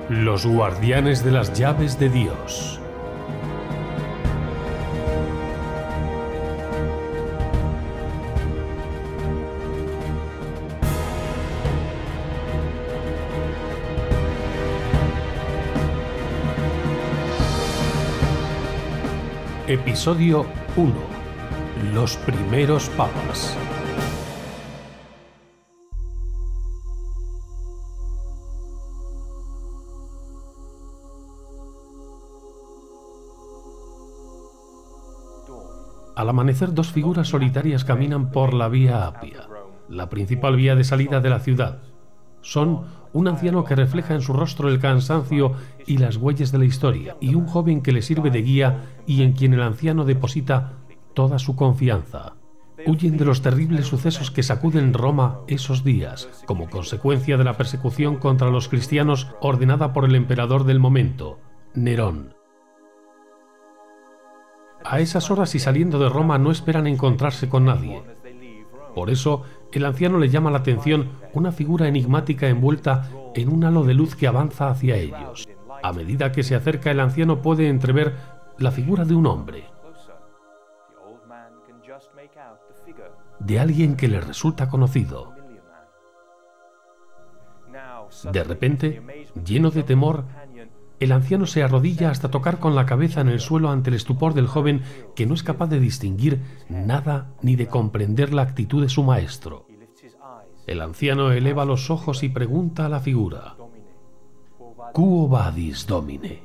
Los guardianes de las llaves de Dios. Episodio 1. Los primeros papas. Al amanecer, dos figuras solitarias caminan por la Vía Apia, la principal vía de salida de la ciudad. Son un anciano que refleja en su rostro el cansancio y las huellas de la historia, y un joven que le sirve de guía y en quien el anciano deposita toda su confianza. Huyen de los terribles sucesos que sacuden Roma esos días, como consecuencia de la persecución contra los cristianos ordenada por el emperador del momento, Nerón. A esas horas y saliendo de Roma no esperan encontrarse con nadie. Por eso, el anciano le llama la atención una figura enigmática envuelta en un halo de luz que avanza hacia ellos. A medida que se acerca, el anciano puede entrever la figura de un hombre, de alguien que le resulta conocido. De repente, lleno de temor, el anciano se arrodilla hasta tocar con la cabeza en el suelo ante el estupor del joven, que no es capaz de distinguir nada ni de comprender la actitud de su maestro. El anciano eleva los ojos y pregunta a la figura: «¿Quo vadis, Domine?».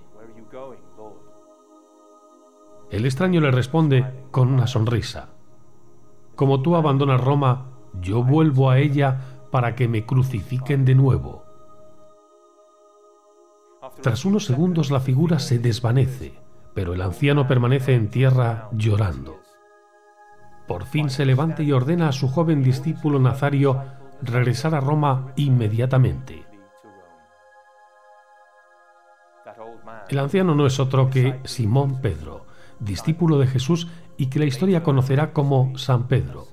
El extraño le responde con una sonrisa: «Como tú abandonas Roma, yo vuelvo a ella para que me crucifiquen de nuevo». Tras unos segundos la figura se desvanece, pero el anciano permanece en tierra llorando. Por fin se levanta y ordena a su joven discípulo Nazario regresar a Roma inmediatamente. El anciano no es otro que Simón Pedro, discípulo de Jesús y que la historia conocerá como San Pedro.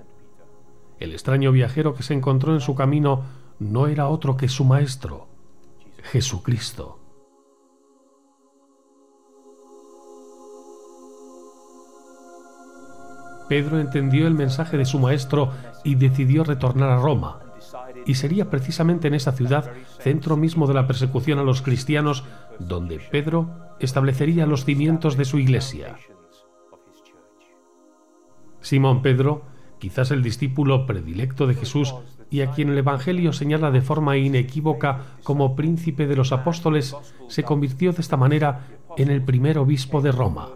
El extraño viajero que se encontró en su camino no era otro que su maestro, Jesucristo. Pedro entendió el mensaje de su maestro y decidió retornar a Roma. Y sería precisamente en esa ciudad, centro mismo de la persecución a los cristianos, donde Pedro establecería los cimientos de su iglesia. Simón Pedro, quizás el discípulo predilecto de Jesús y a quien el Evangelio señala de forma inequívoca como príncipe de los apóstoles, se convirtió de esta manera en el primer obispo de Roma.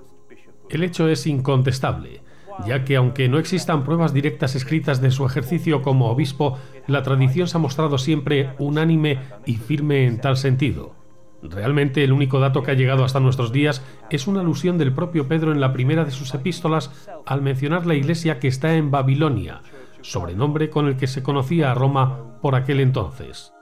El hecho es incontestable, ya que aunque no existan pruebas directas escritas de su ejercicio como obispo, la tradición se ha mostrado siempre unánime y firme en tal sentido. Realmente el único dato que ha llegado hasta nuestros días es una alusión del propio Pedro en la primera de sus epístolas al mencionar la iglesia que está en Babilonia, sobrenombre con el que se conocía a Roma por aquel entonces.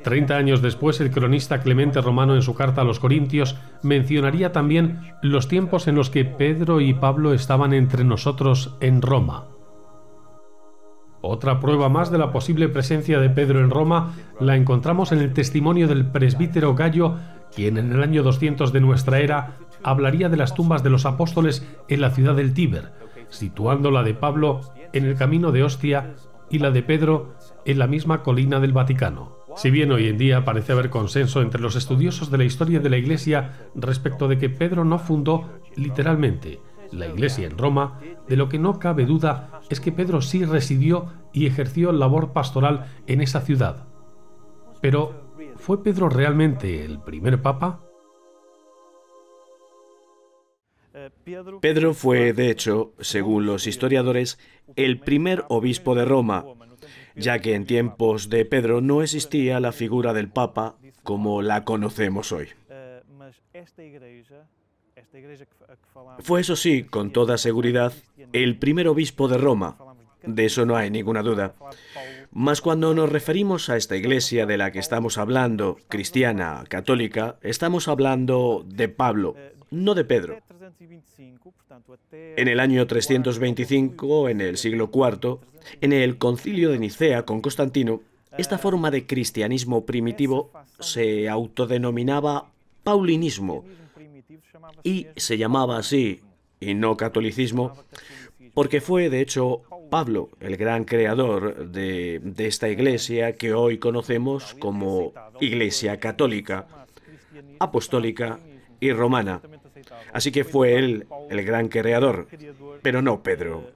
30 años después, el cronista Clemente Romano, en su carta a los Corintios, mencionaría también los tiempos en los que Pedro y Pablo estaban entre nosotros en Roma. Otra prueba más de la posible presencia de Pedro en Roma la encontramos en el testimonio del presbítero Gallo, quien en el año 200 de nuestra era hablaría de las tumbas de los apóstoles en la ciudad del Tíber, situando la de Pablo en el camino de Ostia y la de Pedro en la misma colina del Vaticano. Si bien hoy en día parece haber consenso entre los estudiosos de la historia de la Iglesia respecto de que Pedro no fundó literalmente la Iglesia en Roma, de lo que no cabe duda es que Pedro sí residió y ejerció labor pastoral en esa ciudad. Pero, ¿fue Pedro realmente el primer papa? Pedro fue, de hecho, según los historiadores, el primer obispo de Roma, ya que en tiempos de Pedro no existía la figura del Papa como la conocemos hoy. Fue, eso sí, con toda seguridad, el primer obispo de Roma, de eso no hay ninguna duda. Mas cuando nos referimos a esta iglesia de la que estamos hablando, cristiana, católica, estamos hablando de Pablo, no de Pedro. En el año 325, en el siglo IV, en el concilio de Nicea con Constantino, Esta forma de cristianismo primitivo se autodenominaba paulinismo y se llamaba así, y no catolicismo, porque fue, de hecho, Pablo el gran creador de esta iglesia que hoy conocemos como Iglesia Católica, Apostólica y Romana. Así que fue él el gran creador, pero no Pedro.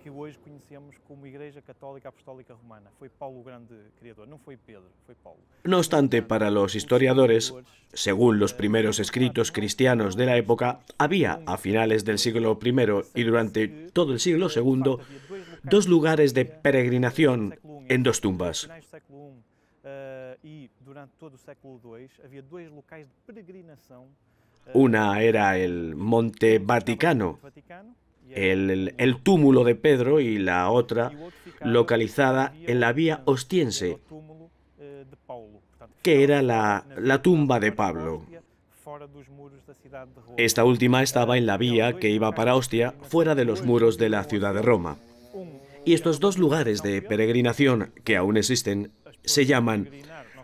Que hoje conhecemos como Igreja Católica Apostólica Romana. Foi Paulo o grande criador, não foi Pedro, foi Paulo. No obstante, para los historiadores, según los primeros escritos cristianos de la época, había a finales del siglo I y durante todo el siglo II dos lugares de peregrinación en dos tumbas. Una era el Monte Vaticano, el túmulo de Pedro, y la otra localizada en la Vía Ostiense, que era la tumba de Pablo. Esta última estaba en la vía que iba para Ostia, fuera de los muros de la ciudad de Roma. Y estos dos lugares de peregrinación que aún existen se llaman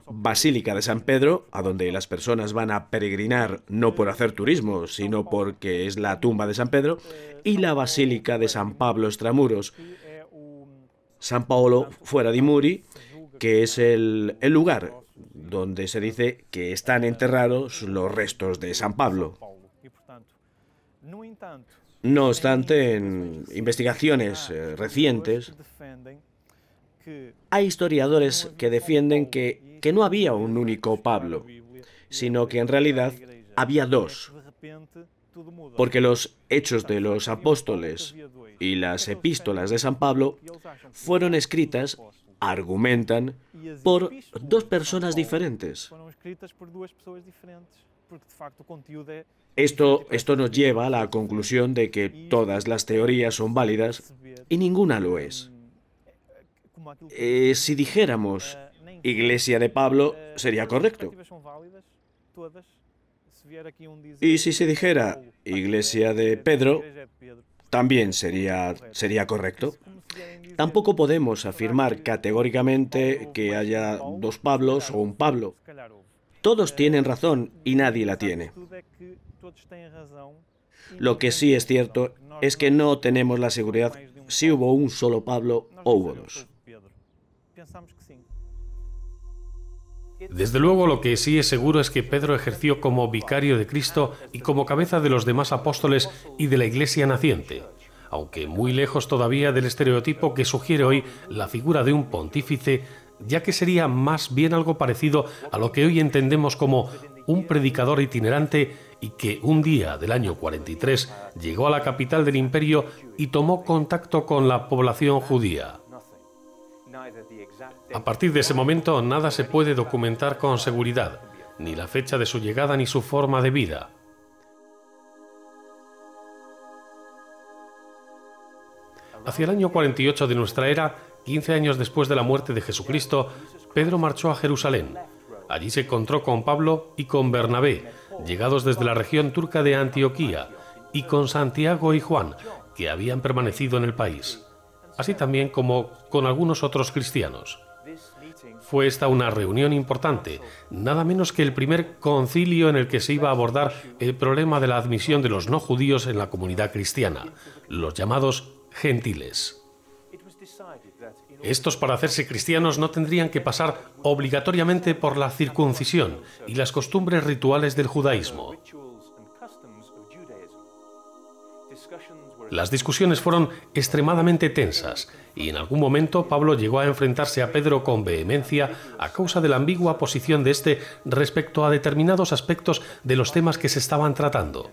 Basílica de San Pedro, a donde las personas van a peregrinar no por hacer turismo, sino porque es la tumba de San Pedro, y la Basílica de San Pablo extramuros, San Paolo fuera di muri, que es el lugar donde se dice que están enterrados los restos de San Pablo. No obstante, en investigaciones recientes, hay historiadores que defienden que no había un único Pablo, sino que en realidad había dos, porque los Hechos de los Apóstoles y las epístolas de San Pablo fueron escritas, argumentan, por dos personas diferentes. Esto nos lleva a la conclusión de que todas las teorías son válidas y ninguna lo es. Si dijéramos Iglesia de Pablo, sería correcto. Y si se dijera Iglesia de Pedro, también sería correcto. Tampoco podemos afirmar categóricamente que haya dos Pablos o un Pablo. Todos tienen razón y nadie la tiene. Lo que sí es cierto es que no tenemos la seguridad si hubo un solo Pablo o hubo dos. Desde luego, lo que sí es seguro es que Pedro ejerció como vicario de Cristo y como cabeza de los demás apóstoles y de la Iglesia naciente, aunque muy lejos todavía del estereotipo que sugiere hoy la figura de un pontífice, ya que sería más bien algo parecido a lo que hoy entendemos como un predicador itinerante y que un día del año 43 llegó a la capital del imperio y tomó contacto con la población judía. A partir de ese momento nada se puede documentar con seguridad, ni la fecha de su llegada ni su forma de vida. Hacia el año 48 de nuestra era, 15 años después de la muerte de Jesucristo, Pedro marchó a Jerusalén. Allí se encontró con Pablo y con Bernabé, llegados desde la región turca de Antioquía, y con Santiago y Juan, que habían permanecido en el país, así también como con algunos otros cristianos. Fue esta una reunión importante, nada menos que el primer concilio en el que se iba a abordar el problema de la admisión de los no judíos en la comunidad cristiana, los llamados gentiles. Estos, para hacerse cristianos, no tendrían que pasar obligatoriamente por la circuncisión y las costumbres rituales del judaísmo. Las discusiones fueron extremadamente tensas y en algún momento Pablo llegó a enfrentarse a Pedro con vehemencia a causa de la ambigua posición de éste respecto a determinados aspectos de los temas que se estaban tratando.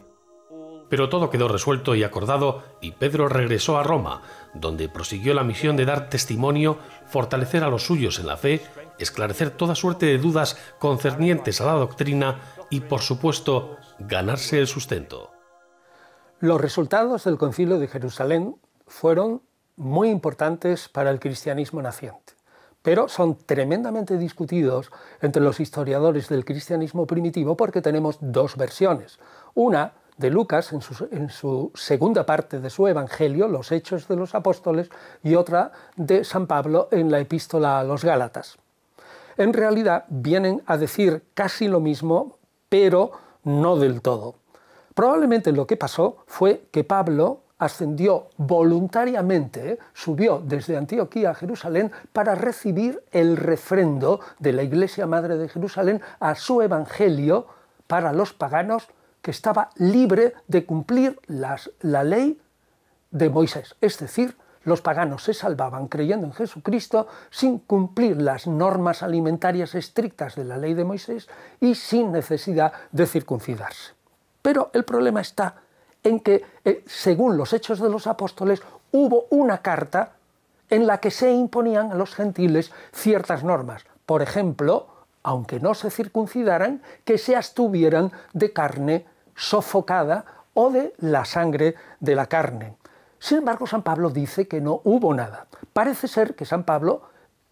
Pero todo quedó resuelto y acordado y Pedro regresó a Roma, donde prosiguió la misión de dar testimonio, fortalecer a los suyos en la fe, esclarecer toda suerte de dudas concernientes a la doctrina y, por supuesto, ganarse el sustento. Los resultados del Concilio de Jerusalén fueron muy importantes para el cristianismo naciente, pero son tremendamente discutidos entre los historiadores del cristianismo primitivo porque tenemos dos versiones. Una de Lucas en su segunda parte de su Evangelio, los Hechos de los Apóstoles, y otra de San Pablo en la Epístola a los Gálatas. En realidad vienen a decir casi lo mismo, pero no del todo. Probablemente lo que pasó fue que Pablo ascendió voluntariamente, subió desde Antioquía a Jerusalén para recibir el refrendo de la Iglesia Madre de Jerusalén a su Evangelio para los paganos, que estaba libre de cumplir la ley de Moisés. Es decir, los paganos se salvaban creyendo en Jesucristo sin cumplir las normas alimentarias estrictas de la ley de Moisés y sin necesidad de circuncidarse. Pero el problema está en que, según los Hechos de los Apóstoles, hubo una carta en la que se imponían a los gentiles ciertas normas. Por ejemplo, aunque no se circuncidaran, que se abstuvieran de carne sofocada o de la sangre de la carne. Sin embargo, San Pablo dice que no hubo nada. Parece ser que San Pablo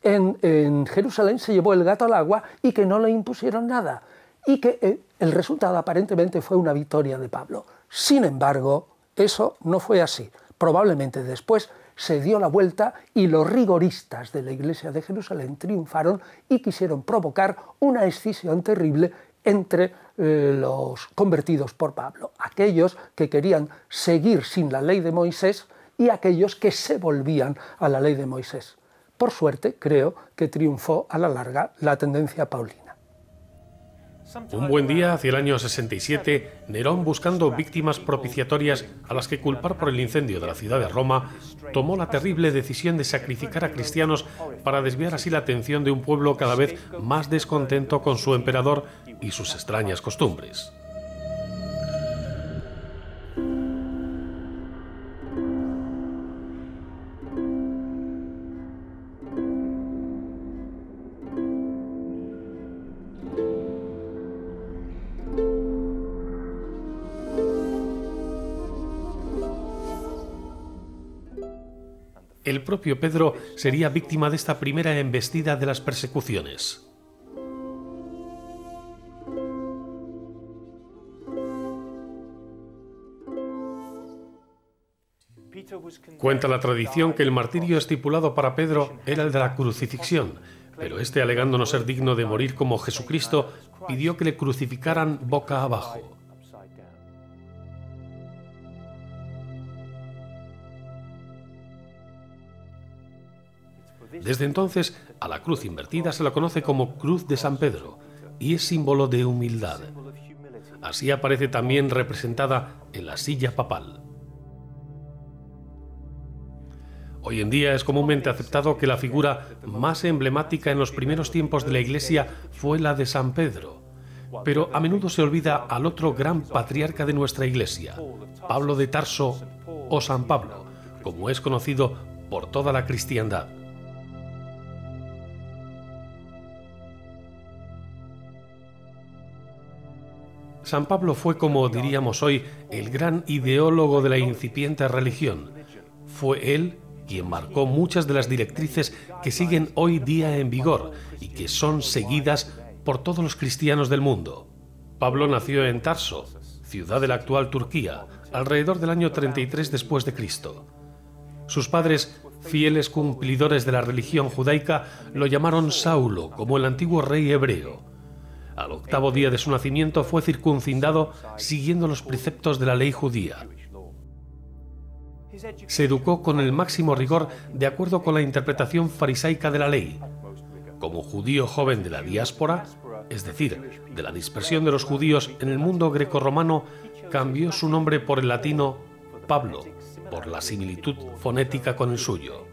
en Jerusalén se llevó el gato al agua y que no le impusieron nada, y que el resultado aparentemente fue una victoria de Pablo. Sin embargo, eso no fue así. Probablemente después se dio la vuelta y los rigoristas de la Iglesia de Jerusalén triunfaron y quisieron provocar una escisión terrible entre los convertidos por Pablo, aquellos que querían seguir sin la ley de Moisés y aquellos que se volvían a la ley de Moisés. Por suerte, creo que triunfó a la larga la tendencia paulina. Un buen día, hacia el año 67, Nerón, buscando víctimas propiciatorias a las que culpar por el incendio de la ciudad de Roma, tomó la terrible decisión de sacrificar a cristianos para desviar así la atención de un pueblo cada vez más descontento con su emperador y sus extrañas costumbres. El propio Pedro sería víctima de esta primera embestida de las persecuciones. Cuenta la tradición que el martirio estipulado para Pedro era el de la crucifixión, pero este, alegando no ser digno de morir como Jesucristo, pidió que le crucificaran boca abajo. Desde entonces, a la cruz invertida se la conoce como Cruz de San Pedro, y es símbolo de humildad. Así aparece también representada en la silla papal. Hoy en día es comúnmente aceptado que la figura más emblemática en los primeros tiempos de la Iglesia fue la de San Pedro, pero a menudo se olvida al otro gran patriarca de nuestra Iglesia, Pablo de Tarso o San Pablo, como es conocido por toda la cristiandad. San Pablo fue, como diríamos hoy, el gran ideólogo de la incipiente religión. Fue él quien marcó muchas de las directrices que siguen hoy día en vigor y que son seguidas por todos los cristianos del mundo. Pablo nació en Tarso, ciudad de la actual Turquía, alrededor del año 33 después de Cristo. Sus padres, fieles cumplidores de la religión judaica, lo llamaron Saulo, como el antiguo rey hebreo. Al octavo día de su nacimiento fue circuncidado siguiendo los preceptos de la ley judía. Se educó con el máximo rigor de acuerdo con la interpretación farisaica de la ley. Como judío joven de la diáspora, es decir, de la dispersión de los judíos en el mundo grecorromano, cambió su nombre por el latino Pablo, por la similitud fonética con el suyo.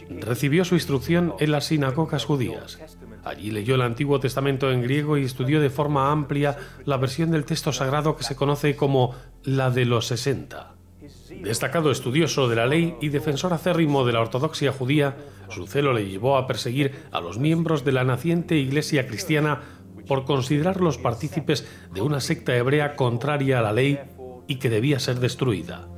Recibió su instrucción en las sinagogas judías. Allí leyó el Antiguo Testamento en griego y estudió de forma amplia la versión del texto sagrado que se conoce como la de los 60. Destacado estudioso de la ley y defensor acérrimo de la ortodoxia judía, su celo le llevó a perseguir a los miembros de la naciente Iglesia cristiana por considerarlos partícipes de una secta hebrea contraria a la ley y que debía ser destruida.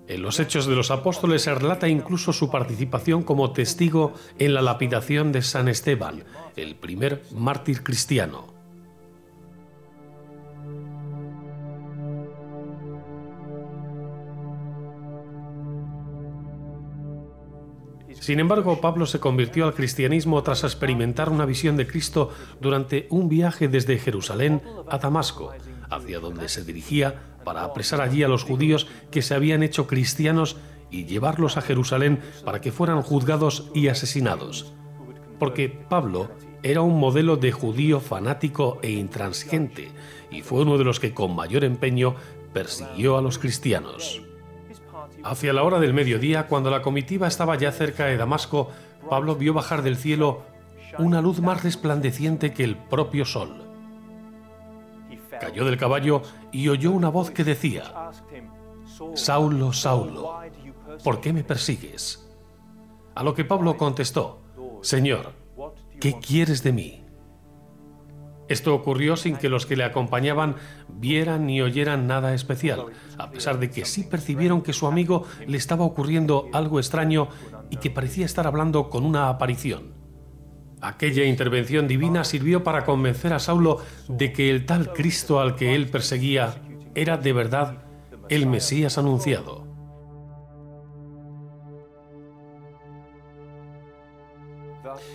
En los Hechos de los Apóstoles se relata incluso su participación como testigo en la lapidación de San Esteban, el primer mártir cristiano. Sin embargo, Pablo se convirtió al cristianismo tras experimentar una visión de Cristo durante un viaje desde Jerusalén a Damasco, hacia donde se dirigía para apresar allí a los judíos que se habían hecho cristianos y llevarlos a Jerusalén para que fueran juzgados y asesinados. Porque Pablo era un modelo de judío fanático e intransigente y fue uno de los que con mayor empeño persiguió a los cristianos. Hacia la hora del mediodía, cuando la comitiva estaba ya cerca de Damasco, Pablo vio bajar del cielo una luz más resplandeciente que el propio sol. Cayó del caballo y oyó una voz que decía: «Saulo, Saulo, ¿por qué me persigues?». A lo que Pablo contestó: «Señor, ¿qué quieres de mí?». Esto ocurrió sin que los que le acompañaban vieran ni oyeran nada especial, a pesar de que sí percibieron que su amigo le estaba ocurriendo algo extraño y que parecía estar hablando con una aparición. Aquella intervención divina sirvió para convencer a Saulo de que el tal Cristo al que él perseguía era de verdad el Mesías anunciado.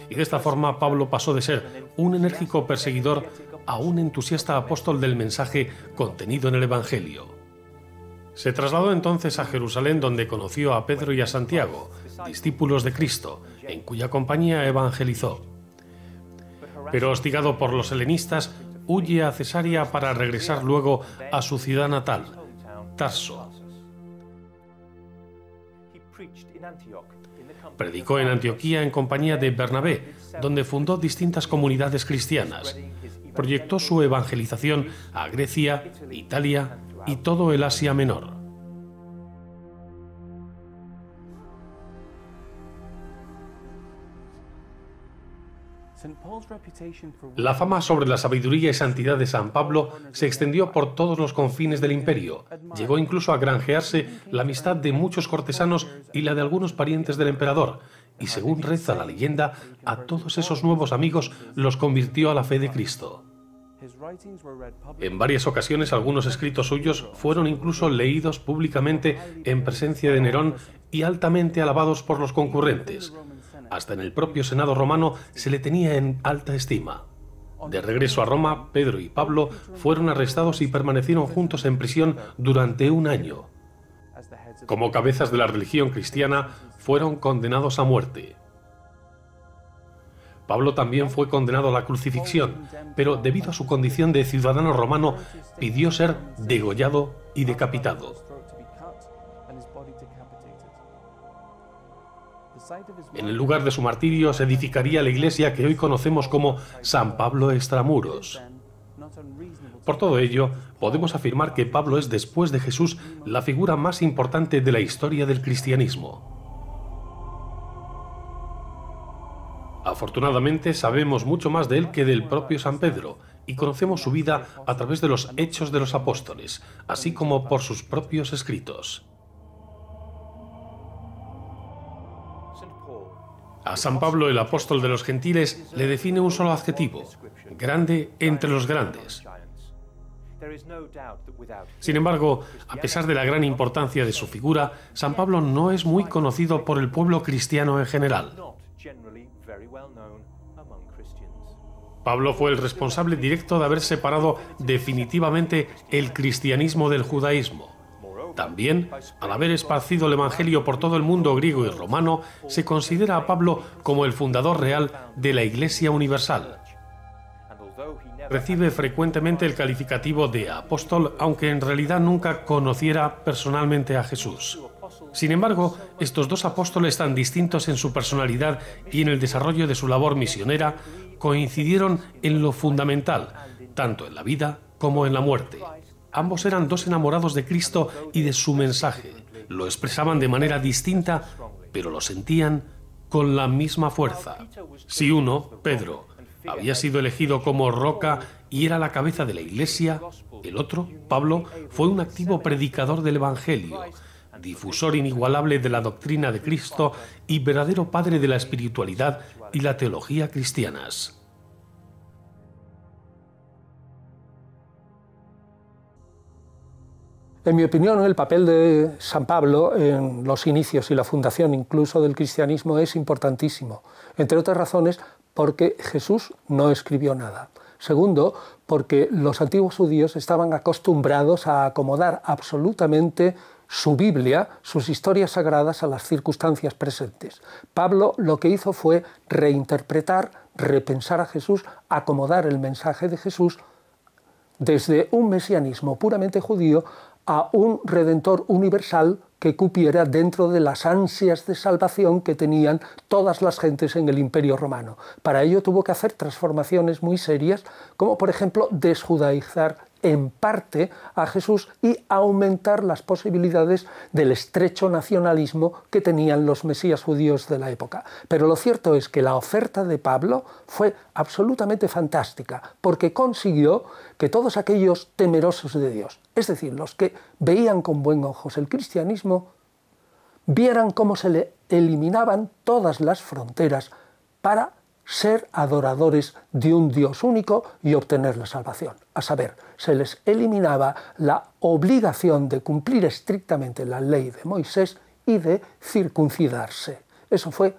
Y de esta forma Pablo pasó de ser un enérgico perseguidor a un entusiasta apóstol del mensaje contenido en el Evangelio. Se trasladó entonces a Jerusalén, donde conoció a Pedro y a Santiago, discípulos de Cristo, en cuya compañía evangelizó. Pero hostigado por los helenistas, huye a Cesarea para regresar luego a su ciudad natal, Tarso. Predicó en Antioquía en compañía de Bernabé, donde fundó distintas comunidades cristianas. Proyectó su evangelización a Grecia, Italia y todo el Asia Menor. La fama sobre la sabiduría y santidad de San Pablo se extendió por todos los confines del imperio. Llegó incluso a granjearse la amistad de muchos cortesanos y la de algunos parientes del emperador, y según reza la leyenda, a todos esos nuevos amigos los convirtió a la fe de Cristo. En varias ocasiones algunos escritos suyos fueron incluso leídos públicamente en presencia de Nerón y altamente alabados por los concurrentes. Hasta en el propio Senado romano se le tenía en alta estima. De regreso a Roma, Pedro y Pablo fueron arrestados y permanecieron juntos en prisión durante un año. Como cabezas de la religión cristiana, fueron condenados a muerte. Pablo también fue condenado a la crucifixión, pero debido a su condición de ciudadano romano, pidió ser degollado y decapitado. En el lugar de su martirio se edificaría la iglesia que hoy conocemos como San Pablo Extramuros. Por todo ello, podemos afirmar que Pablo es, después de Jesús, la figura más importante de la historia del cristianismo. Afortunadamente, sabemos mucho más de él que del propio San Pedro, y conocemos su vida a través de los Hechos de los Apóstoles, así como por sus propios escritos. A San Pablo, el apóstol de los gentiles, le define un solo adjetivo: grande entre los grandes. Sin embargo, a pesar de la gran importancia de su figura, San Pablo no es muy conocido por el pueblo cristiano en general. Pablo fue el responsable directo de haber separado definitivamente el cristianismo del judaísmo. También, al haber esparcido el Evangelio por todo el mundo griego y romano, se considera a Pablo como el fundador real de la Iglesia Universal. Recibe frecuentemente el calificativo de apóstol, aunque en realidad nunca conociera personalmente a Jesús. Sin embargo, estos dos apóstoles, tan distintos en su personalidad y en el desarrollo de su labor misionera, coincidieron en lo fundamental, tanto en la vida como en la muerte. Ambos eran dos enamorados de Cristo y de su mensaje. Lo expresaban de manera distinta, pero lo sentían con la misma fuerza. Si uno, Pedro, había sido elegido como roca y era la cabeza de la Iglesia, el otro, Pablo, fue un activo predicador del Evangelio, difusor inigualable de la doctrina de Cristo y verdadero padre de la espiritualidad y la teología cristianas. En mi opinión, el papel de San Pablo en los inicios y la fundación incluso del cristianismo es importantísimo, entre otras razones porque Jesús no escribió nada. Segundo, porque los antiguos judíos estaban acostumbrados a acomodar absolutamente su Biblia, sus historias sagradas a las circunstancias presentes. Pablo lo que hizo fue reinterpretar, repensar a Jesús, acomodar el mensaje de Jesús desde un mesianismo puramente judío a un redentor universal que cupiera dentro de las ansias de salvación que tenían todas las gentes en el Imperio Romano. Para ello tuvo que hacer transformaciones muy serias, como por ejemplo desjudaizar en parte a Jesús y aumentar las posibilidades del estrecho nacionalismo que tenían los mesías judíos de la época. Pero lo cierto es que la oferta de Pablo fue absolutamente fantástica, porque consiguió que todos aquellos temerosos de Dios, es decir, los que veían con buen ojos el cristianismo, vieran cómo se le eliminaban todas las fronteras para ser adoradores de un Dios único y obtener la salvación. A saber, se les eliminaba la obligación de cumplir estrictamente la ley de Moisés y de circuncidarse. Eso fue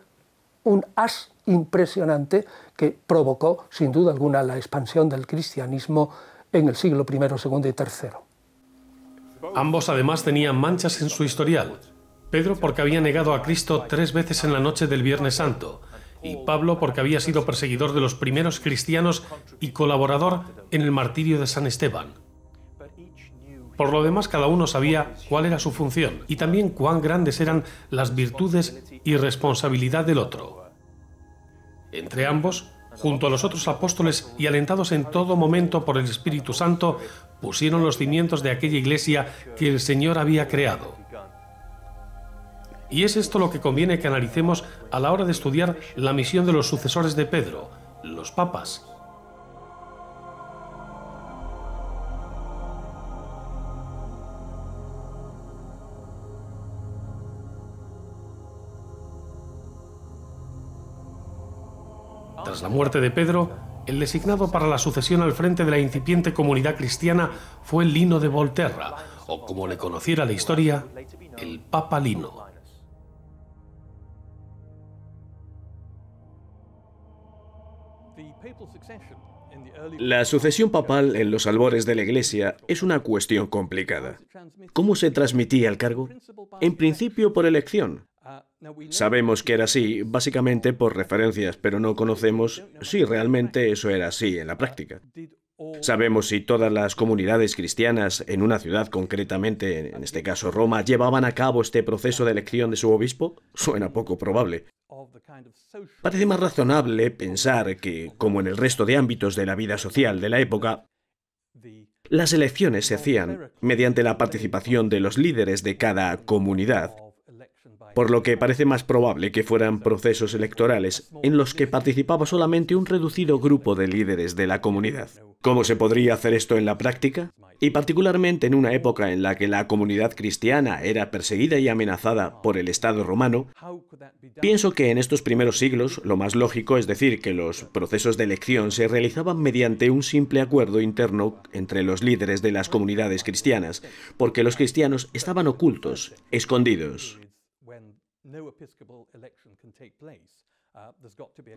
un as impresionante que provocó, sin duda alguna, la expansión del cristianismo en el siglo I, II y III. Ambos además tenían manchas en su historial. Pedro porque había negado a Cristo 3 veces en la noche del Viernes Santo, y Pablo porque había sido perseguidor de los primeros cristianos y colaborador en el martirio de San Esteban. Por lo demás, cada uno sabía cuál era su función y también cuán grandes eran las virtudes y responsabilidad del otro. Entre ambos, junto a los otros apóstoles y alentados en todo momento por el Espíritu Santo, pusieron los cimientos de aquella iglesia que el Señor había creado. Y es esto lo que conviene que analicemos a la hora de estudiar la misión de los sucesores de Pedro, los papas. Tras la muerte de Pedro, el designado para la sucesión al frente de la incipiente comunidad cristiana fue Lino de Volterra, o como le conociera la historia, el Papa Lino. La sucesión papal en los albores de la Iglesia es una cuestión complicada. ¿Cómo se transmitía el cargo? En principio por elección. Sabemos que era así, básicamente por referencias, pero no conocemos si realmente eso era así en la práctica. ¿Sabemos si todas las comunidades cristianas en una ciudad, concretamente, en este caso Roma, llevaban a cabo este proceso de elección de su obispo? Suena poco probable. Parece más razonable pensar que, como en el resto de ámbitos de la vida social de la época, las elecciones se hacían mediante la participación de los líderes de cada comunidad, por lo que parece más probable que fueran procesos electorales en los que participaba solamente un reducido grupo de líderes de la comunidad. ¿Cómo se podría hacer esto en la práctica? Y particularmente en una época en la que la comunidad cristiana era perseguida y amenazada por el Estado romano, pienso que en estos primeros siglos lo más lógico es decir que los procesos de elección se realizaban mediante un simple acuerdo interno entre los líderes de las comunidades cristianas, porque los cristianos estaban ocultos, escondidos.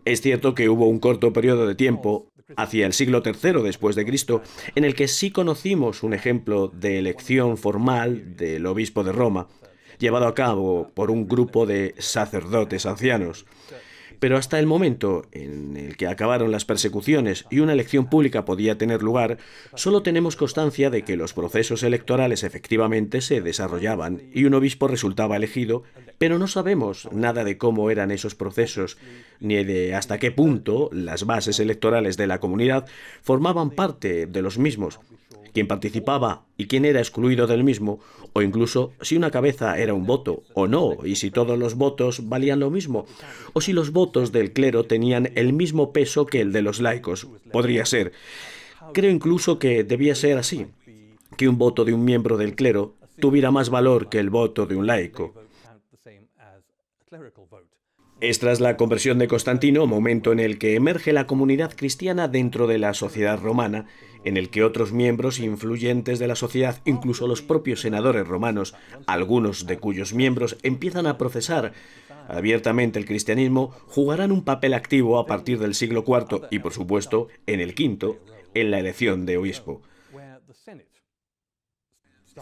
Es cierto que hubo un corto periodo de tiempo, hacia el siglo III después de Cristo, en el que sí conocimos un ejemplo de elección formal del obispo de Roma, llevado a cabo por un grupo de sacerdotes ancianos. Pero hasta el momento en el que acabaron las persecuciones y una elección pública podía tener lugar, solo tenemos constancia de que los procesos electorales efectivamente se desarrollaban y un obispo resultaba elegido, pero no sabemos nada de cómo eran esos procesos, ni de hasta qué punto las bases electorales de la comunidad formaban parte de los mismos, quién participaba y quién era excluido del mismo, o incluso si una cabeza era un voto o no, y si todos los votos valían lo mismo, o si los votos del clero tenían el mismo peso que el de los laicos. Podría ser. Creo incluso que debía ser así, que un voto de un miembro del clero tuviera más valor que el voto de un laico. Es tras la conversión de Constantino, momento en el que emerge la comunidad cristiana dentro de la sociedad romana, en el que otros miembros influyentes de la sociedad, incluso los propios senadores romanos, algunos de cuyos miembros empiezan a profesar abiertamente el cristianismo, jugarán un papel activo a partir del siglo IV y, por supuesto, en el V, en la elección de obispo.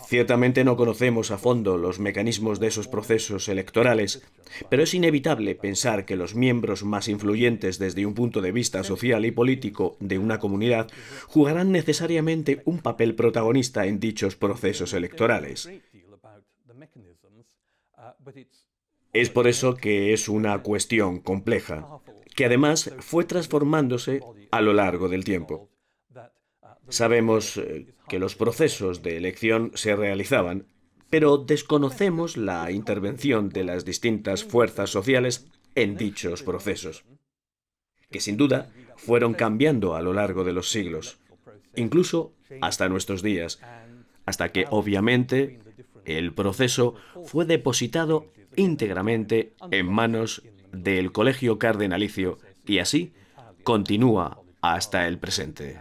Ciertamente no conocemos a fondo los mecanismos de esos procesos electorales, pero es inevitable pensar que los miembros más influyentes desde un punto de vista social y político de una comunidad jugarán necesariamente un papel protagonista en dichos procesos electorales. Es por eso que es una cuestión compleja, que además fue transformándose a lo largo del tiempo. Sabemos que los procesos de elección se realizaban, pero desconocemos la intervención de las distintas fuerzas sociales en dichos procesos, que sin duda fueron cambiando a lo largo de los siglos, incluso hasta nuestros días, hasta que obviamente el proceso fue depositado íntegramente en manos del Colegio Cardenalicio y así continúa hasta el presente.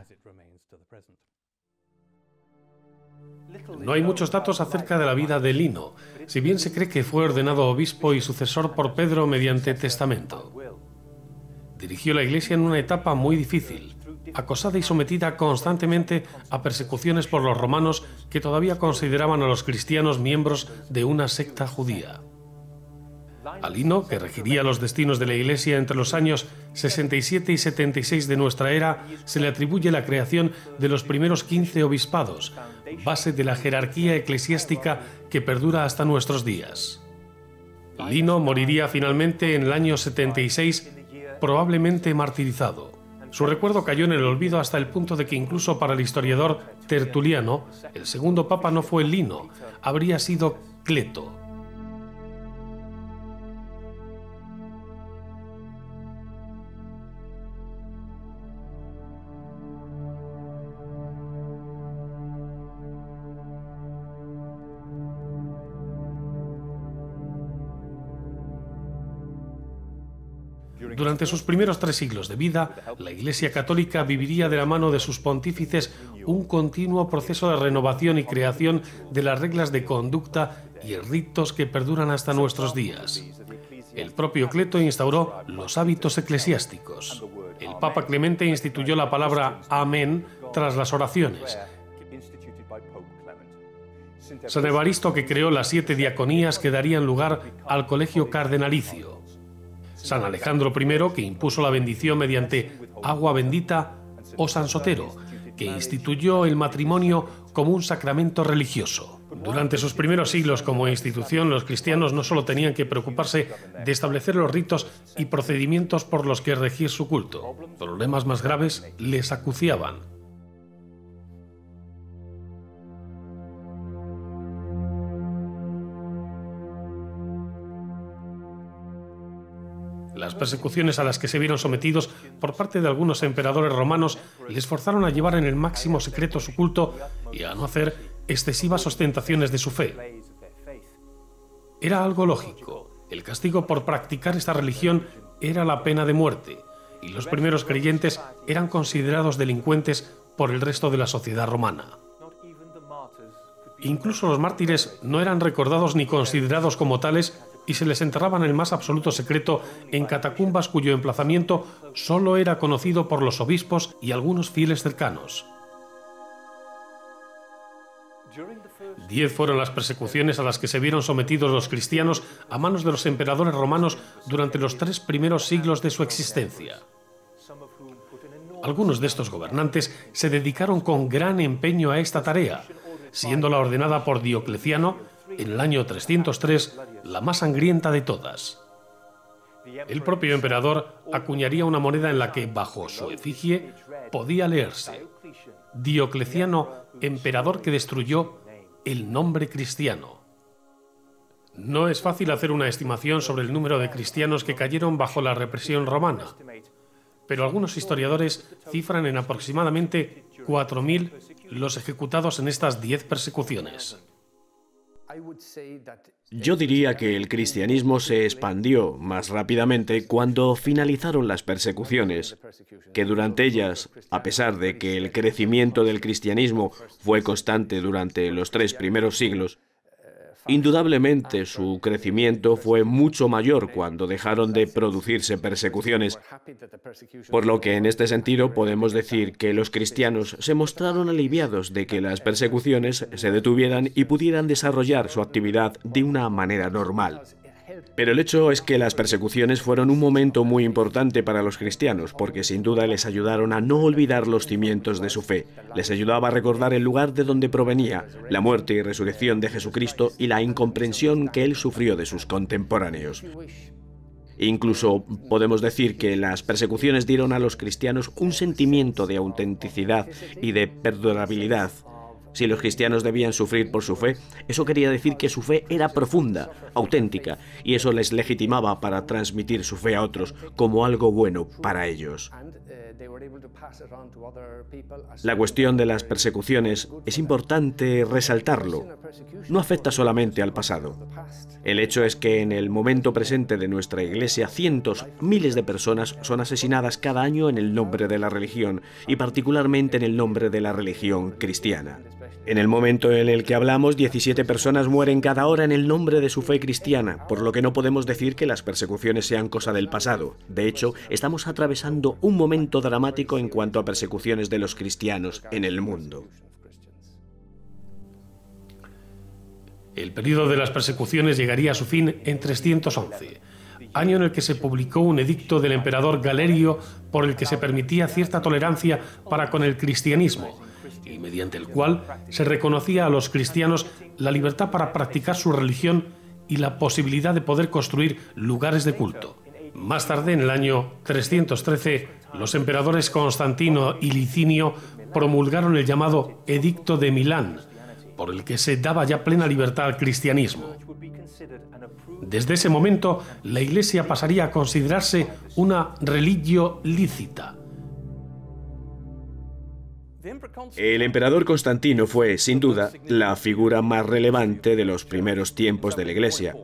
No hay muchos datos acerca de la vida de Lino, si bien se cree que fue ordenado obispo y sucesor por Pedro mediante testamento. Dirigió la Iglesia en una etapa muy difícil, acosada y sometida constantemente a persecuciones por los romanos que todavía consideraban a los cristianos miembros de una secta judía. A Lino, que regiría los destinos de la Iglesia entre los años 67 y 76 de nuestra era, se le atribuye la creación de los primeros 15 obispados, base de la jerarquía eclesiástica que perdura hasta nuestros días. Lino moriría finalmente en el año 76, probablemente martirizado. Su recuerdo cayó en el olvido hasta el punto de que incluso para el historiador Tertuliano, el segundo papa no fue Lino, habría sido Cleto. Durante sus primeros 3 siglos de vida, la Iglesia católica viviría de la mano de sus pontífices un continuo proceso de renovación y creación de las reglas de conducta y ritos que perduran hasta nuestros días. El propio Cleto instauró los hábitos eclesiásticos. El Papa Clemente instituyó la palabra amén tras las oraciones. San Evaristo, que creó las 7 diaconías que darían lugar al Colegio Cardenalicio. San Alejandro I, que impuso la bendición mediante agua bendita, o San Sotero, que instituyó el matrimonio como un sacramento religioso. Durante sus primeros siglos como institución, los cristianos no solo tenían que preocuparse de establecer los ritos y procedimientos por los que regir su culto. Problemas más graves les acuciaban. Las persecuciones a las que se vieron sometidos por parte de algunos emperadores romanos les forzaron a llevar en el máximo secreto su culto y a no hacer excesivas ostentaciones de su fe. Era algo lógico. El castigo por practicar esta religión era la pena de muerte, y los primeros creyentes eran considerados delincuentes por el resto de la sociedad romana. Incluso los mártires no eran recordados ni considerados como tales, y se les enterraba en el más absoluto secreto en catacumbas cuyo emplazamiento solo era conocido por los obispos y algunos fieles cercanos. 10 fueron las persecuciones a las que se vieron sometidos los cristianos a manos de los emperadores romanos durante los 3 primeros siglos de su existencia. Algunos de estos gobernantes se dedicaron con gran empeño a esta tarea, siéndola ordenada por Diocleciano en el año 303, la más sangrienta de todas. El propio emperador acuñaría una moneda en la que, bajo su efigie, podía leerse: Diocleciano, emperador que destruyó el nombre cristiano. No es fácil hacer una estimación sobre el número de cristianos que cayeron bajo la represión romana, pero algunos historiadores cifran en aproximadamente 4.000 los ejecutados en estas 10 persecuciones. Yo diría que el cristianismo se expandió más rápidamente cuando finalizaron las persecuciones, que durante ellas, a pesar de que el crecimiento del cristianismo fue constante durante los 3 primeros siglos, indudablemente su crecimiento fue mucho mayor cuando dejaron de producirse persecuciones, por lo que en este sentido podemos decir que los cristianos se mostraron aliviados de que las persecuciones se detuvieran y pudieran desarrollar su actividad de una manera normal. Pero el hecho es que las persecuciones fueron un momento muy importante para los cristianos, porque sin duda les ayudaron a no olvidar los cimientos de su fe. Les ayudaba a recordar el lugar de donde provenía, la muerte y resurrección de Jesucristo y la incomprensión que él sufrió de sus contemporáneos. Incluso podemos decir que las persecuciones dieron a los cristianos un sentimiento de autenticidad y de perdurabilidad. Si los cristianos debían sufrir por su fe, eso quería decir que su fe era profunda, auténtica, y eso les legitimaba para transmitir su fe a otros como algo bueno para ellos. La cuestión de las persecuciones es importante resaltarlo. No afecta solamente al pasado. El hecho es que en el momento presente de nuestra Iglesia, cientos, miles de personas son asesinadas cada año en el nombre de la religión, y particularmente en el nombre de la religión cristiana. En el momento en el que hablamos, 17 personas mueren cada hora en el nombre de su fe cristiana, por lo que no podemos decir que las persecuciones sean cosa del pasado. De hecho, estamos atravesando un momento dramático en cuanto a persecuciones de los cristianos en el mundo. El período de las persecuciones llegaría a su fin en 311, año en el que se publicó un edicto del emperador Galerio por el que se permitía cierta tolerancia para con el cristianismo, y mediante el cual se reconocía a los cristianos la libertad para practicar su religión y la posibilidad de poder construir lugares de culto. Más tarde, en el año 313, los emperadores Constantino y Licinio promulgaron el llamado Edicto de Milán, por el que se daba ya plena libertad al cristianismo. Desde ese momento, la Iglesia pasaría a considerarse una religio lícita. El emperador Constantino fue, sin duda, la figura más relevante de los primeros tiempos de la Iglesia.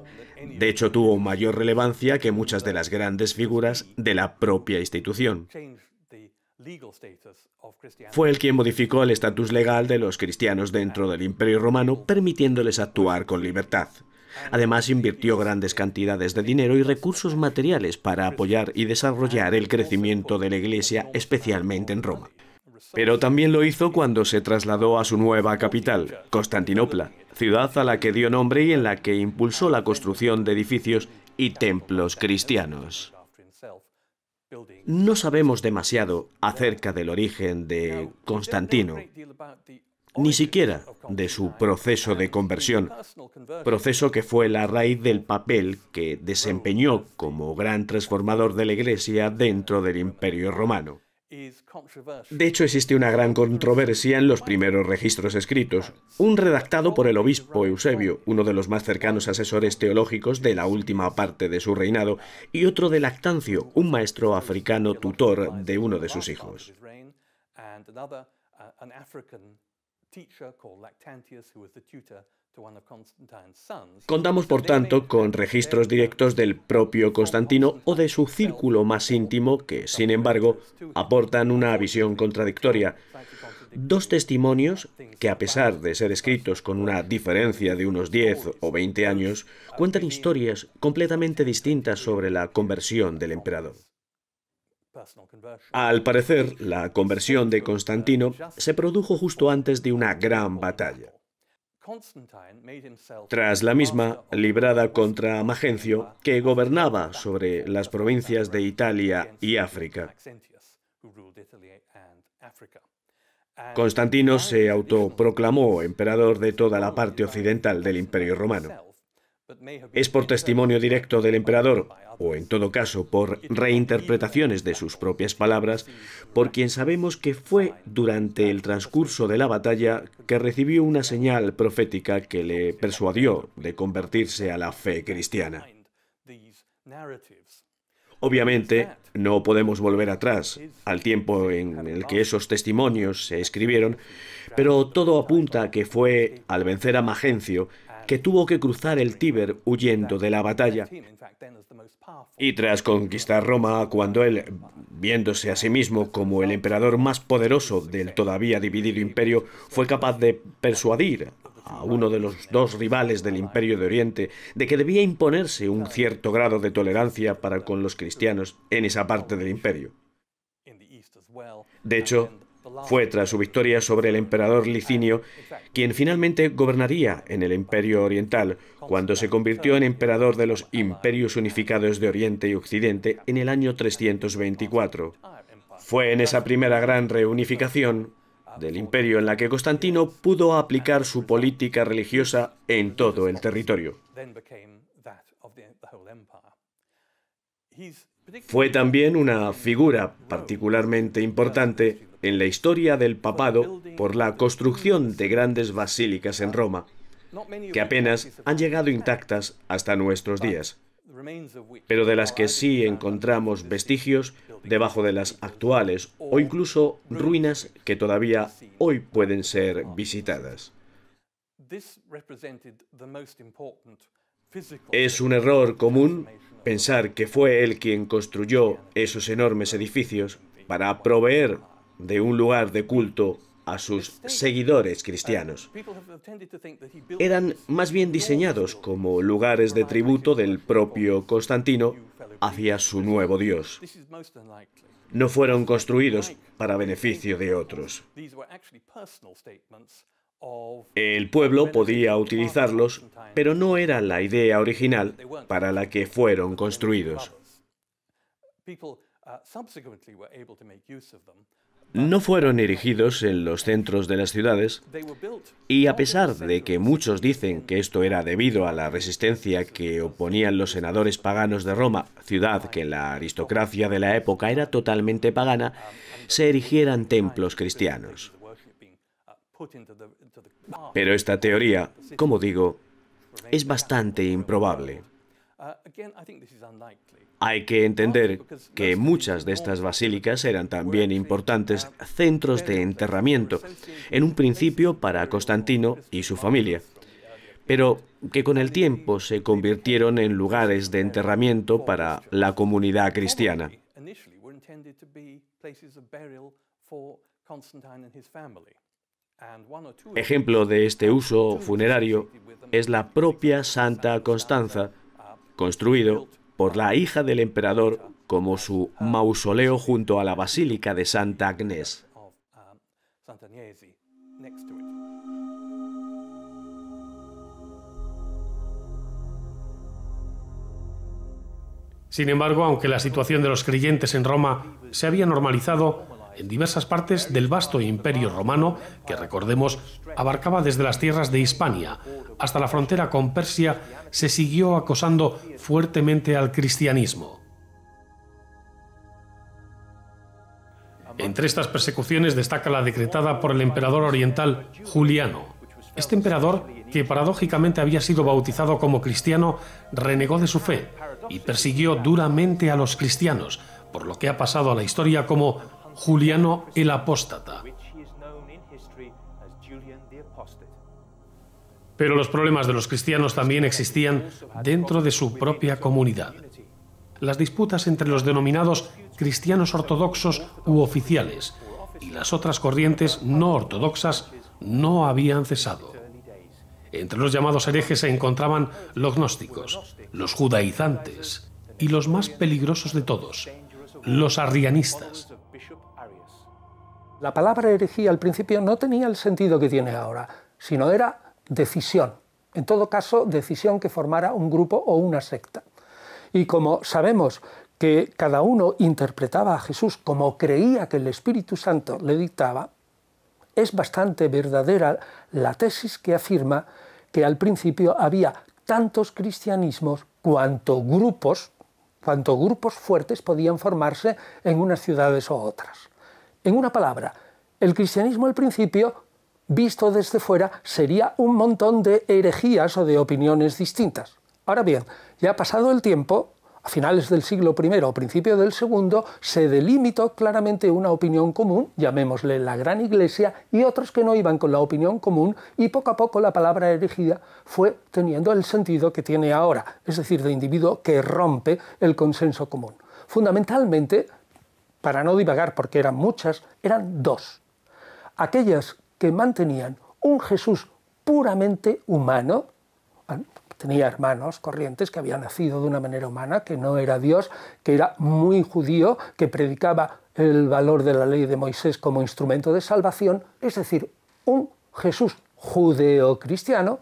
De hecho, tuvo mayor relevancia que muchas de las grandes figuras de la propia institución. Fue el quien modificó el estatus legal de los cristianos dentro del Imperio Romano, permitiéndoles actuar con libertad. Además, invirtió grandes cantidades de dinero y recursos materiales para apoyar y desarrollar el crecimiento de la Iglesia, especialmente en Roma. Pero también lo hizo cuando se trasladó a su nueva capital, Constantinopla, ciudad a la que dio nombre y en la que impulsó la construcción de edificios y templos cristianos. No sabemos demasiado acerca del origen de Constantino, ni siquiera de su proceso de conversión, proceso que fue la raíz del papel que desempeñó como gran transformador de la Iglesia dentro del Imperio Romano. De hecho, existe una gran controversia en los primeros registros escritos, un redactado por el obispo Eusebio, uno de los más cercanos asesores teológicos de la última parte de su reinado, y otro de Lactancio, un maestro africano tutor de uno de sus hijos. Contamos, por tanto, con registros directos del propio Constantino o de su círculo más íntimo que, sin embargo, aportan una visión contradictoria. Dos testimonios que, a pesar de ser escritos con una diferencia de unos 10 o 20 años, cuentan historias completamente distintas sobre la conversión del emperador. Al parecer, la conversión de Constantino se produjo justo antes de una gran batalla. Tras la misma, librada contra Magencio, que gobernaba sobre las provincias de Italia y África. Constantino se autoproclamó emperador de toda la parte occidental del Imperio Romano. Es por testimonio directo del emperador, o en todo caso por reinterpretaciones de sus propias palabras, por quien sabemos que fue durante el transcurso de la batalla que recibió una señal profética que le persuadió de convertirse a la fe cristiana. Obviamente, no podemos volver atrás, al tiempo en el que esos testimonios se escribieron, pero todo apunta a que fue al vencer a Magencio que tuvo que cruzar el Tíber huyendo de la batalla. Y tras conquistar Roma, cuando él, viéndose a sí mismo como el emperador más poderoso del todavía dividido imperio, fue capaz de persuadir a uno de los dos rivales del Imperio de Oriente de que debía imponerse un cierto grado de tolerancia para con los cristianos en esa parte del imperio. De hecho, fue tras su victoria sobre el emperador Licinio, quien finalmente gobernaría en el Imperio Oriental, cuando se convirtió en emperador de los imperios unificados de Oriente y Occidente en el año 324. Fue en esa primera gran reunificación del imperio en la que Constantino pudo aplicar su política religiosa en todo el territorio. Fue también una figura particularmente importante en la historia del papado por la construcción de grandes basílicas en Roma, que apenas han llegado intactas hasta nuestros días, pero de las que sí encontramos vestigios debajo de las actuales o incluso ruinas que todavía hoy pueden ser visitadas. Es un error común pensar que fue él quien construyó esos enormes edificios para proveer de un lugar de culto a sus seguidores cristianos. Eran más bien diseñados como lugares de tributo del propio Constantino hacia su nuevo dios. No fueron construidos para beneficio de otros. El pueblo podía utilizarlos, pero no era la idea original para la que fueron construidos. No fueron erigidos en los centros de las ciudades, y a pesar de que muchos dicen que esto era debido a la resistencia que oponían los senadores paganos de Roma, ciudad que en la aristocracia de la época era totalmente pagana, se erigieran templos cristianos. Pero esta teoría, como digo, es bastante improbable. Hay que entender que muchas de estas basílicas eran también importantes centros de enterramiento, en un principio para Constantino y su familia, pero que con el tiempo se convirtieron en lugares de enterramiento para la comunidad cristiana. Ejemplo de este uso funerario es la propia Santa Constanza, construido por la hija del emperador como su mausoleo junto a la Basílica de Santa Agnés. Sin embargo, aunque la situación de los creyentes en Roma se había normalizado, en diversas partes del vasto imperio romano, que recordemos abarcaba desde las tierras de Hispania hasta la frontera con Persia, se siguió acosando fuertemente al cristianismo. Entre estas persecuciones destaca la decretada por el emperador oriental Juliano. Este emperador, que paradójicamente había sido bautizado como cristiano, renegó de su fe y persiguió duramente a los cristianos, por lo que ha pasado a la historia como Juliano el Apóstata. Pero los problemas de los cristianos también existían dentro de su propia comunidad. Las disputas entre los denominados cristianos ortodoxos u oficiales y las otras corrientes no ortodoxas no habían cesado. Entre los llamados herejes se encontraban los gnósticos, los judaizantes y los más peligrosos de todos, los arrianistas. La palabra herejía al principio no tenía el sentido que tiene ahora, sino era decisión. En todo caso, decisión que formara un grupo o una secta. Y como sabemos que cada uno interpretaba a Jesús como creía que el Espíritu Santo le dictaba, es bastante verdadera la tesis que afirma que al principio había tantos cristianismos cuanto grupos fuertes podían formarse en unas ciudades o otras. En una palabra, el cristianismo al principio, visto desde fuera, sería un montón de herejías o de opiniones distintas. Ahora bien, ya pasado el tiempo, a finales del siglo I o principio del segundo, se delimitó claramente una opinión común, llamémosle la Gran Iglesia, y otros que no iban con la opinión común, y poco a poco la palabra herejía fue teniendo el sentido que tiene ahora, es decir, de individuo que rompe el consenso común. Fundamentalmente, para no divagar porque eran muchas, eran dos. Aquellas que mantenían un Jesús puramente humano, tenía hermanos corrientes que habían nacido de una manera humana, que no era Dios, que era muy judío, que predicaba el valor de la ley de Moisés como instrumento de salvación, es decir, un Jesús judeo-cristiano,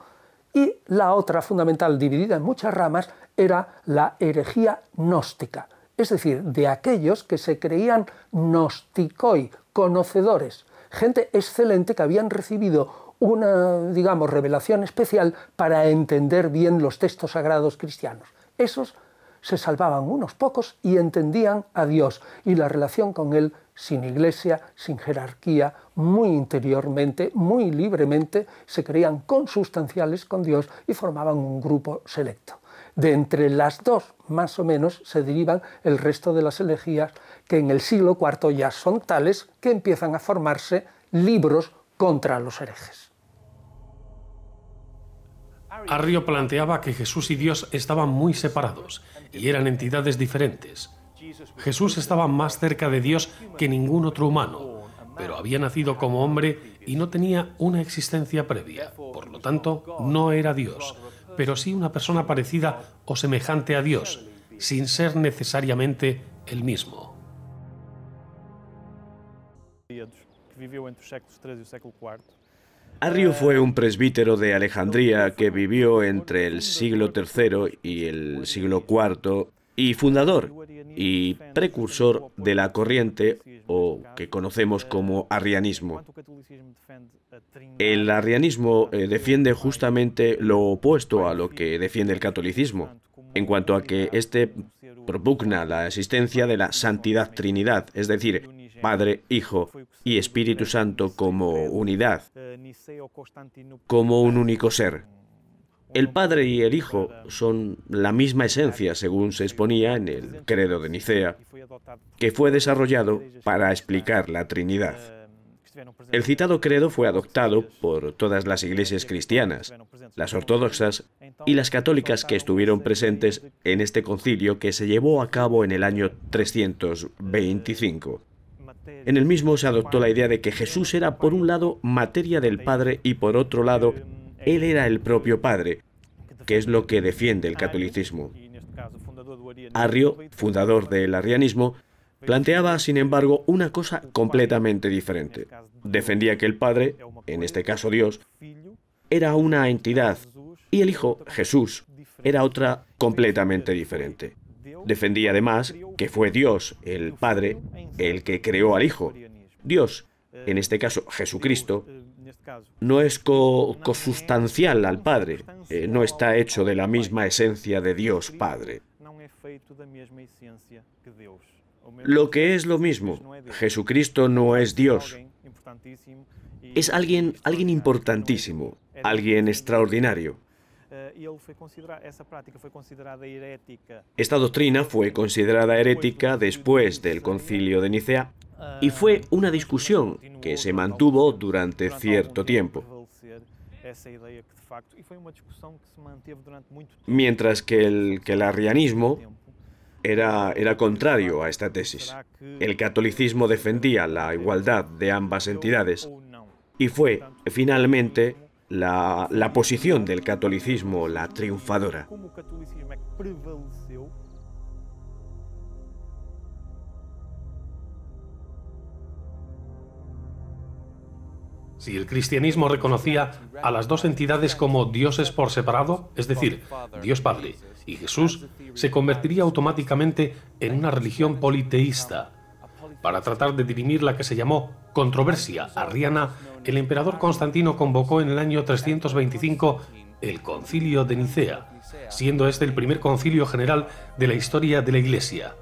y la otra fundamental, dividida en muchas ramas, era la herejía gnóstica, es decir, de aquellos que se creían gnosticoi, conocedores, gente excelente que habían recibido una, digamos, revelación especial para entender bien los textos sagrados cristianos. Esos se salvaban unos pocos y entendían a Dios y la relación con Él sin iglesia, sin jerarquía, muy interiormente, muy libremente, se creían consustanciales con Dios y formaban un grupo selecto. De entre las dos, más o menos, se derivan el resto de las herejías que en el siglo IV ya son tales que empiezan a formarse libros contra los herejes. Arrio planteaba que Jesús y Dios estaban muy separados y eran entidades diferentes. Jesús estaba más cerca de Dios que ningún otro humano, pero había nacido como hombre y no tenía una existencia previa. Por lo tanto, no era Dios, pero sí una persona parecida o semejante a Dios, sin ser necesariamente el mismo. Arrio fue un presbítero de Alejandría que vivió entre el siglo III y el siglo IV y fundador y precursor de la corriente o que conocemos como arrianismo. El arrianismo defiende justamente lo opuesto a lo que defiende el catolicismo, en cuanto a que éste propugna la existencia de la santidad Trinidad, es decir, Padre, Hijo y Espíritu Santo como unidad, como un único ser. El Padre y el Hijo son la misma esencia, según se exponía en el Credo de Nicea, que fue desarrollado para explicar la Trinidad. El citado credo fue adoptado por todas las iglesias cristianas, las ortodoxas y las católicas que estuvieron presentes en este concilio que se llevó a cabo en el año 325. En el mismo se adoptó la idea de que Jesús era, por un lado, materia del Padre y, por otro lado, Él era el propio Padre, que es lo que defiende el catolicismo. Arrio, fundador del arrianismo, planteaba, sin embargo, una cosa completamente diferente. Defendía que el Padre, en este caso Dios, era una entidad y el Hijo, Jesús, era otra completamente diferente. Defendía además que fue Dios, el Padre, el que creó al Hijo. Dios, en este caso Jesucristo, no es cosustancial al Padre, no está hecho de la misma esencia de Dios Padre. Lo que es lo mismo, Jesucristo no es Dios, es alguien importantísimo, alguien extraordinario. Esta doctrina fue considerada herética después del Concilio de Nicea y fue una discusión que se mantuvo durante cierto tiempo. Mientras que el arrianismo era contrario a esta tesis. El catolicismo defendía la igualdad de ambas entidades y fue finalmente la posición del catolicismo la triunfadora. Si el cristianismo reconocía a las dos entidades como dioses por separado, es decir, Dios Padre y Jesús, se convertiría automáticamente en una religión politeísta. Para tratar de dirimir la que se llamó controversia arriana, el emperador Constantino convocó en el año 325 el Concilio de Nicea, siendo este el primer concilio general de la historia de la Iglesia.